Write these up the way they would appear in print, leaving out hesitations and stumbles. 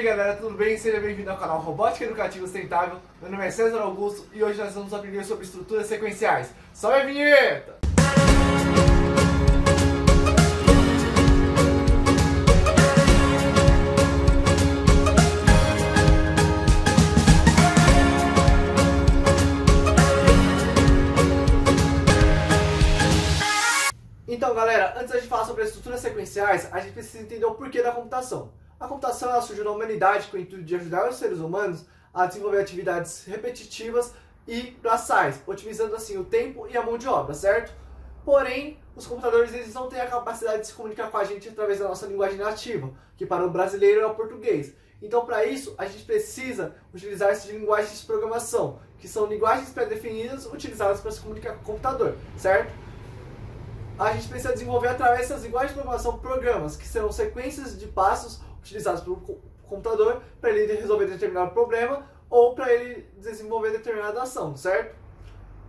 aí galera, tudo bem? Seja bem-vindo ao canal Robótica Educativa Sustentável. Meu nome é César Augusto e hoje nós vamos aprender sobre estruturas sequenciais. Sobe a vinheta! Então galera, antes de falar sobre as estruturas sequenciais, a gente precisa entender o porquê da computação. A computação ela surgiu na humanidade com o intuito de ajudar os seres humanos a desenvolver atividades repetitivas e braçais, otimizando assim o tempo e a mão de obra, certo? Porém, os computadores eles não têm a capacidade de se comunicar com a gente através da nossa linguagem nativa, que para o brasileiro é o português. Então, para isso, a gente precisa utilizar essas linguagens de programação, que são linguagens pré-definidas utilizadas para se comunicar com o computador, certo? A gente precisa desenvolver através dessas linguagens de programação programas, que serão sequências de passos utilizados pelo computador para ele resolver determinado problema ou para ele desenvolver determinada ação, certo?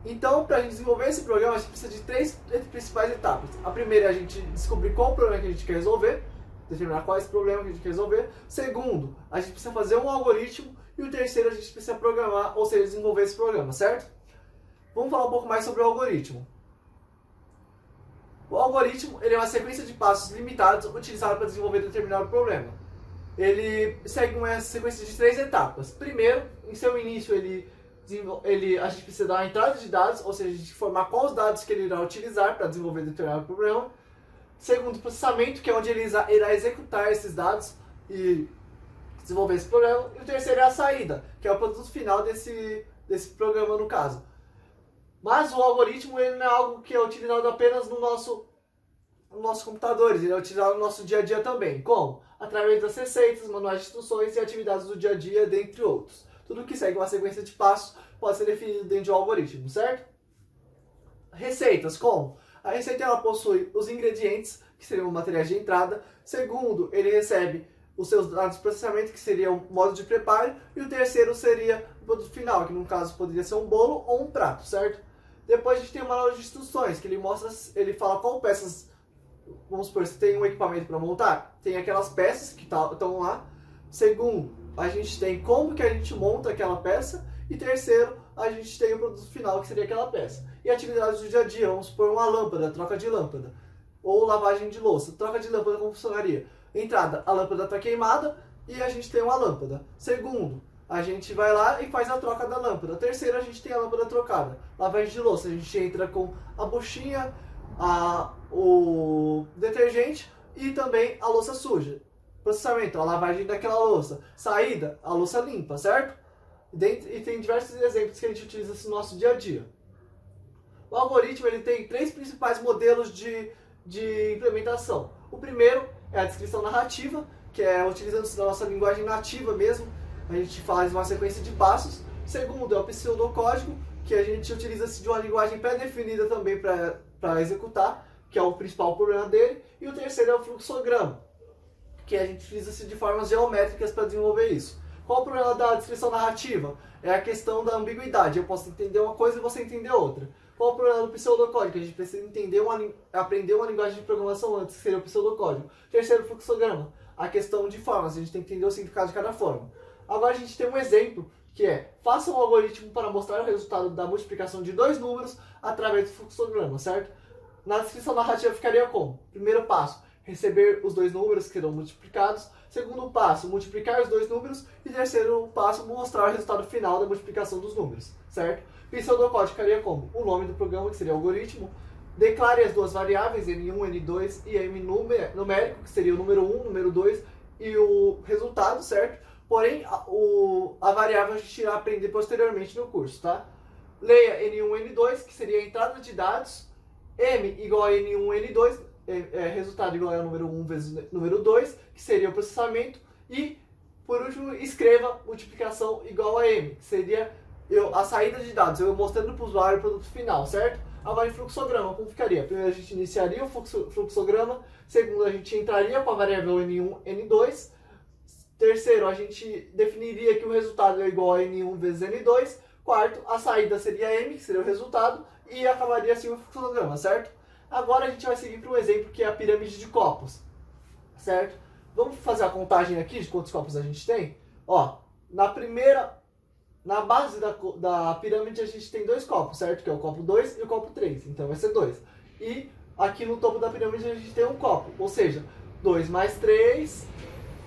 Então, para a gente desenvolver esse programa, a gente precisa de três principais etapas. A primeira é a gente descobrir qual o problema que a gente quer resolver, determinar qual é esse problema que a gente quer resolver. Segundo, a gente precisa fazer um algoritmo. E o terceiro, a gente precisa programar, ou seja, desenvolver esse programa, certo? Vamos falar um pouco mais sobre o algoritmo. O algoritmo ele é uma sequência de passos limitados utilizada para desenvolver determinado problema. Ele segue uma sequência de três etapas. Primeiro, em seu início, a gente precisa dar uma entrada de dados, ou seja, a gente informar quais os dados que ele irá utilizar para desenvolver determinado problema. Segundo, processamento, que é onde ele irá executar esses dados e desenvolver esse problema. E o terceiro é a saída, que é o produto final desse programa no caso. Mas o algoritmo ele não é algo que é utilizado apenas nos nossos computadores, ele é utilizado no nosso dia a dia também. Como? Através das receitas, manuais de instruções e atividades do dia a dia, dentre outros. Tudo que segue uma sequência de passos pode ser definido dentro de um algoritmo, certo? Receitas, como? A receita ela possui os ingredientes, que seriam materiais de entrada. Segundo, ele recebe os seus dados de processamento, que seria o modo de preparo. E o terceiro seria o produto final, que no caso poderia ser um bolo ou um prato, certo? Depois a gente tem o manual de instruções, que ele fala qual peças, vamos supor, se tem um equipamento para montar, tem aquelas peças que estão lá. Segundo, a gente tem como que a gente monta aquela peça. E terceiro, a gente tem o produto final, que seria aquela peça. E atividades do dia a dia, vamos supor uma lâmpada, troca de lâmpada. Ou lavagem de louça, troca de lâmpada, como funcionaria? Entrada, a lâmpada está queimada e a gente tem uma lâmpada. Segundo, a gente vai lá e faz a troca da lâmpada. Terceiro, a gente tem a lâmpada trocada. Lavagem de louça, a gente entra com a buchinha, o detergente e também a louça suja. Processamento, a lavagem daquela louça. Saída, a louça limpa, certo? E tem diversos exemplos que a gente utiliza no nosso dia a dia. O algoritmo ele tem três principais modelos de implementação. O primeiro é a descrição narrativa, que é utilizando-se da nossa linguagem nativa mesmo. A gente faz uma sequência de passos. Segundo é o pseudocódigo, que a gente utiliza-se de uma linguagem pré-definida também para executar, que é o principal problema dele. E o terceiro é o fluxograma, que a gente utiliza-se de formas geométricas para desenvolver isso. Qual o problema da descrição narrativa? É a questão da ambiguidade. Eu posso entender uma coisa e você entender outra. Qual o problema do pseudocódigo? A gente precisa aprender uma linguagem de programação antes, que seria o pseudocódigo. Terceiro, fluxograma. A questão de formas. A gente tem que entender o significado de cada forma. Agora a gente tem um exemplo, que é: faça um algoritmo para mostrar o resultado da multiplicação de dois números através do fluxograma, certo? Na descrição narrativa ficaria como? Primeiro passo, receber os dois números que serão multiplicados. Segundo passo, multiplicar os dois números. E terceiro passo, mostrar o resultado final da multiplicação dos números, certo? Pseudocódigo ficaria como? O nome do programa, que seria o algoritmo. Declare as duas variáveis, N1, N2 e M numérico, que seria o número 1, o número 2 e o resultado, certo? Porém, a variável a gente irá aprender posteriormente no curso, tá? Leia N1, N2, que seria a entrada de dados. M igual a N1, N2, resultado igual a número 1 vezes número 2, que seria o processamento. E, por último, escreva multiplicação igual a M, que seria a saída de dados, eu mostrando para o usuário o produto final, certo? Agora em fluxograma, como ficaria? Primeiro a gente iniciaria o fluxograma. Segundo, a gente entraria com a variável N1, N2. Terceiro, a gente definiria que o resultado é igual a N1 vezes N2. Quarto, a saída seria M, que seria o resultado, e acabaria assim o fluxograma, certo? Agora a gente vai seguir para um exemplo que é a pirâmide de copos, certo? Vamos fazer a contagem aqui de quantos copos a gente tem? Ó, na base da pirâmide a gente tem 2 copos, certo? Que é o copo 2 e o copo 3, então vai ser 2. E aqui no topo da pirâmide a gente tem um copo, ou seja, 2 mais 3,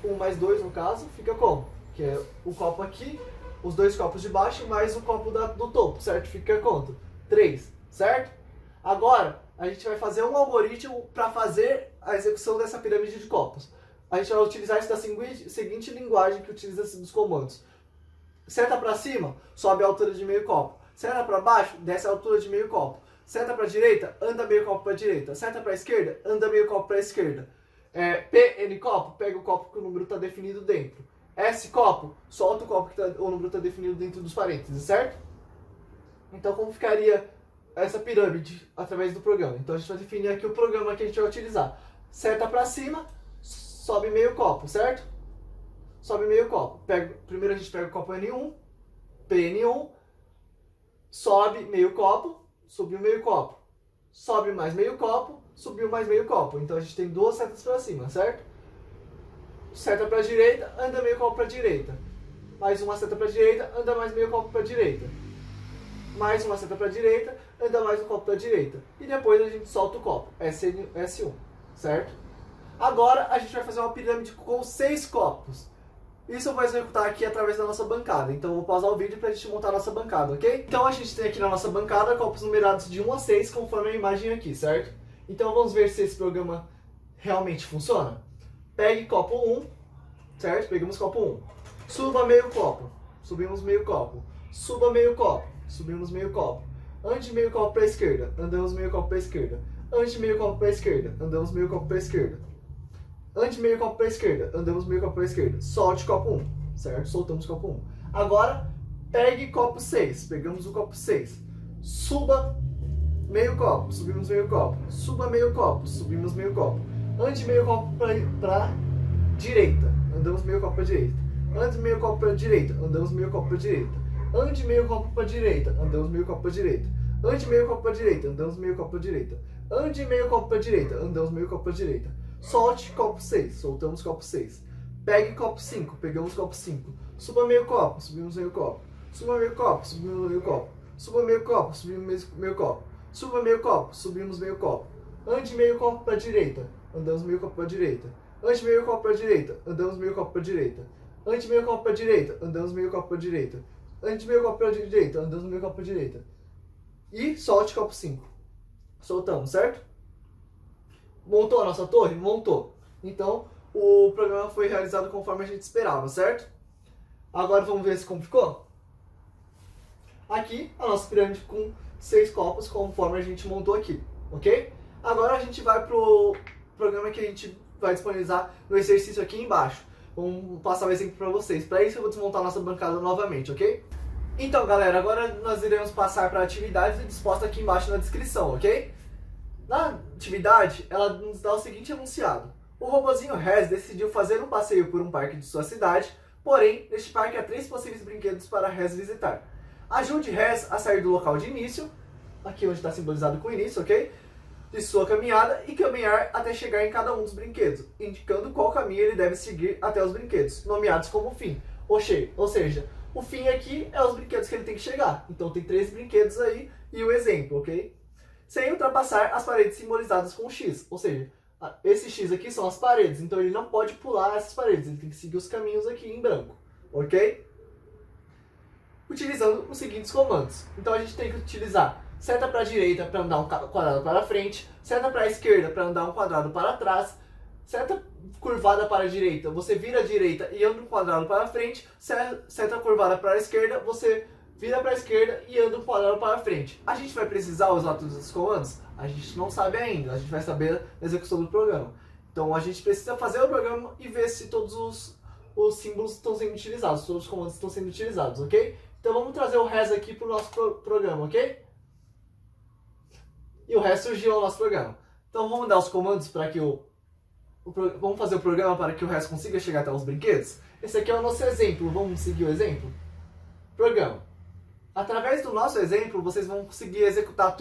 1 mais 2 no caso, fica como? Que é o copo aqui, os 2 copos de baixo mais o copo do topo, certo? Fica quanto? 3, certo? Agora, a gente vai fazer um algoritmo para fazer a execução dessa pirâmide de copos. A gente vai utilizar isso da seguinte linguagem que utiliza dos comandos. Seta para cima, sobe a altura de meio copo. Seta para baixo, desce a altura de meio copo. Seta para direita, anda meio copo para direita. Seta para esquerda, anda meio copo para esquerda. N copo, pega o copo que o número está definido dentro. S copo, solta o copo que o número está definido dentro dos parênteses, certo? Então como ficaria essa pirâmide através do programa? Então a gente vai definir aqui o programa que a gente vai utilizar. Seta para cima, sobe meio copo, certo? Sobe meio copo. Primeiro a gente pega o copo N1, PN1, sobe meio copo, subiu meio copo. Sobe mais meio copo, subiu mais meio copo. Então a gente tem 2 setas para cima, certo? Seta para direita, anda meio copo para direita. Mais uma seta para direita, anda mais meio copo para direita. Mais uma seta para direita, anda mais um copo para direita. E depois a gente solta o copo, S1, certo? Agora a gente vai fazer uma pirâmide com 6 copos. Isso eu vou executar aqui através da nossa bancada. Então eu vou pausar o vídeo para a gente montar a nossa bancada, ok? Então a gente tem aqui na nossa bancada copos numerados de 1 a 6, conforme a imagem aqui, certo? Então vamos ver se esse programa realmente funciona. Pegue copo 1, certo? Pegamos copo 1. Suba meio copo, subimos meio copo. Suba meio copo, subimos meio copo. Ande meio copo para a esquerda, andamos meio copo para a esquerda. Ande meio copo para a esquerda, andamos meio copo para a esquerda. Ande meio copo para a esquerda, andamos meio copo para a esquerda. Solte copo 1, certo? Soltamos copo 1. Agora, pegue copo 6, pegamos o copo 6. Suba meio copo, subimos meio copo. Suba meio copo, subimos meio copo. Ande meio copo para direita, andamos meio copo para direita. Ande meio copo para direita, andamos meio copo para direita. Ande meio copo para direita, andamos meio copo para direita. Ande meio copo para direita, andamos meio copo para direita. Ande meio copo para direita, andamos meio copo para direita. Solte copo 6, soltamos copo 6. Pegue copo 5, pegamos copo 5. Suba meio copo, subimos meio copo. Suba meio copo, subimos meio copo. Suba meio copo, subimos meio copo. Suba meio copo, subimos meio copo. Ande meio copo para direita, andamos meio copo para direita. Ande meio copo para direita, andamos meio copo para direita. Ande meio copo para direita, andamos meio copo para direita. Ande meio copo para direita, andamos meio copo para direita. E solte copo 5. Soltamos, certo? Montou a nossa torre? Montou. Então, o programa foi realizado conforme a gente esperava, certo? Agora vamos ver se como ficou? Aqui, a nossa pirâmide com 6 copos, conforme a gente montou aqui, ok? Agora a gente vai pro programa que a gente vai disponibilizar no exercício aqui embaixo. Vamos passar o exemplo para vocês. Para isso eu vou desmontar a nossa bancada novamente, ok? Então, galera, agora nós iremos passar para a atividade disposta aqui embaixo na descrição, ok? Na atividade, ela nos dá o seguinte enunciado. O robozinho Rez decidiu fazer um passeio por um parque de sua cidade, porém, neste parque há 3 possíveis brinquedos para Rez visitar. Ajude Rez a sair do local de início, aqui onde está simbolizado com início, ok? De sua caminhada e caminhar até chegar em cada um dos brinquedos, indicando qual caminho ele deve seguir até os brinquedos, nomeados como fim. Ou seja, o fim aqui é os brinquedos que ele tem que chegar. Então tem 3 brinquedos aí e o exemplo, ok? Sem ultrapassar as paredes simbolizadas com X. Ou seja, esse X aqui são as paredes, então ele não pode pular essas paredes, ele tem que seguir os caminhos aqui em branco, ok? Utilizando os seguintes comandos. Então a gente tem que utilizar seta para a direita para andar um quadrado para frente, seta para a esquerda para andar um quadrado para trás, seta curvada para a direita, você vira à direita e anda um quadrado para frente, seta curvada para a esquerda, você vira para a esquerda e anda um quadrado para frente. A gente vai precisar usar todos esses comandos? A gente não sabe ainda, a gente vai saber na execução do programa. Então a gente precisa fazer o programa e ver se todos os símbolos estão sendo utilizados, todos os comandos estão sendo utilizados, ok? Então vamos trazer o Rez aqui para o nosso programa, ok? E o Rez surgiu ao nosso programa. Então vamos dar os comandos para que vamos fazer o programa para que o Rez consiga chegar até os brinquedos? Esse aqui é o nosso exemplo, vamos seguir o exemplo? Programa. Através do nosso exemplo, vocês vão conseguir executar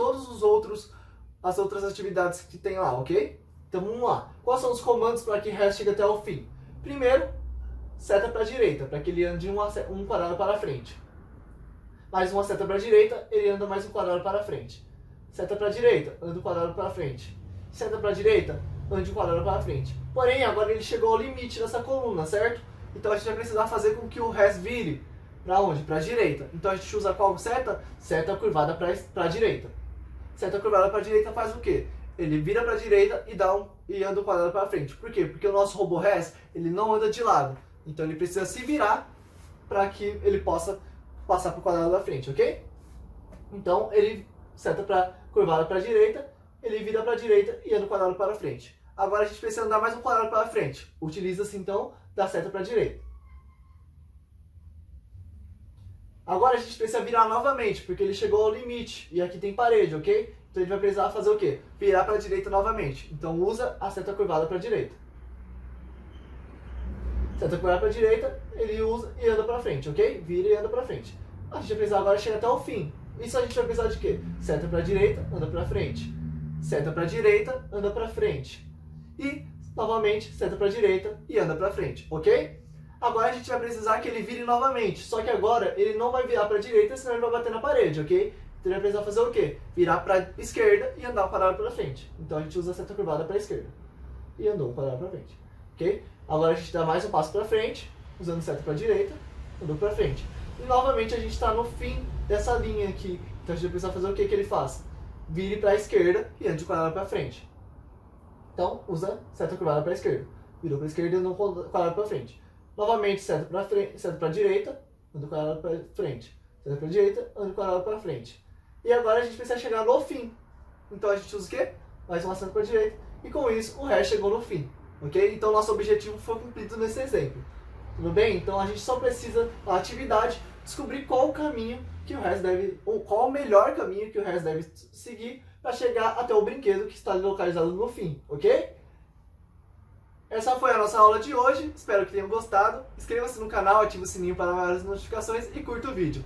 as outras atividades que tem lá, ok? Então vamos lá. Quais são os comandos para que Rez chegue até o fim? Primeiro, seta para a direita, para que ele ande um quadrado para frente. Mais uma seta para a direita, ele anda mais um quadrado para frente. Seta para a direita, anda um quadrado para frente. Seta para a direita, ande um quadrado para frente. Porém, agora ele chegou ao limite dessa coluna, certo? Então a gente vai precisar fazer com que o res vire para onde? Para a direita. Então a gente usa qual seta? Seta curvada para a direita. Seta curvada para a direita faz o quê? Ele vira para a direita e anda um quadrado para frente. Por quê? Porque o nosso robô res, ele não anda de lado. Então ele precisa se virar para que ele possa passar para o quadrado da frente, ok? Então ele seta curvada para a direita, ele vira para a direita e anda um quadrado para frente. Agora a gente precisa andar mais um quadrado para frente. Utiliza-se então da seta para a direita. Agora a gente precisa virar novamente, porque ele chegou ao limite e aqui tem parede, ok? Então a gente vai precisar fazer o quê? Virar para a direita novamente. Então usa a seta curvada para a direita. Seta curvada para a direita, ele usa e anda para frente, ok? Vira e anda para frente. A gente vai precisar agora chegar até o fim. Isso a gente vai precisar de quê? Seta para a direita, anda para frente. Seta para a direita, anda para frente. E, novamente, seta para a direita e anda para frente, ok? Agora a gente vai precisar que ele vire novamente. Só que agora ele não vai virar para a direita, senão ele vai bater na parede, ok? Então ele vai precisar fazer o quê? Virar para a esquerda e andar um quadrado para frente. Então a gente usa a seta curvada para a esquerda. E andou um quadrado para frente, ok? Agora a gente dá mais um passo para frente, usando seta para a direita, andou para frente. E novamente a gente está no fim dessa linha aqui. Então a gente vai precisar fazer o que ele faça? Vire para a esquerda e ande um quadrado para frente. Então usa seta curvada para a esquerda. Virou para a esquerda e andou um quadrado para frente. Novamente seta para a direita, anda um quadrado para frente. Seta para a direita, anda um quadrado para frente. E agora a gente precisa chegar no fim. Então a gente usa o quê? Mais uma seta para a direita. E com isso o res chegou no fim. Ok? Então nosso objetivo foi cumprido nesse exemplo. Tudo bem? Então a gente só precisa, na atividade, descobrir qual o caminho que o res deve, ou qual o melhor caminho que o res deve seguir para chegar até o brinquedo que está localizado no fim, ok? Essa foi a nossa aula de hoje, espero que tenham gostado. Inscreva-se no canal, ative o sininho para maiores notificações e curta o vídeo.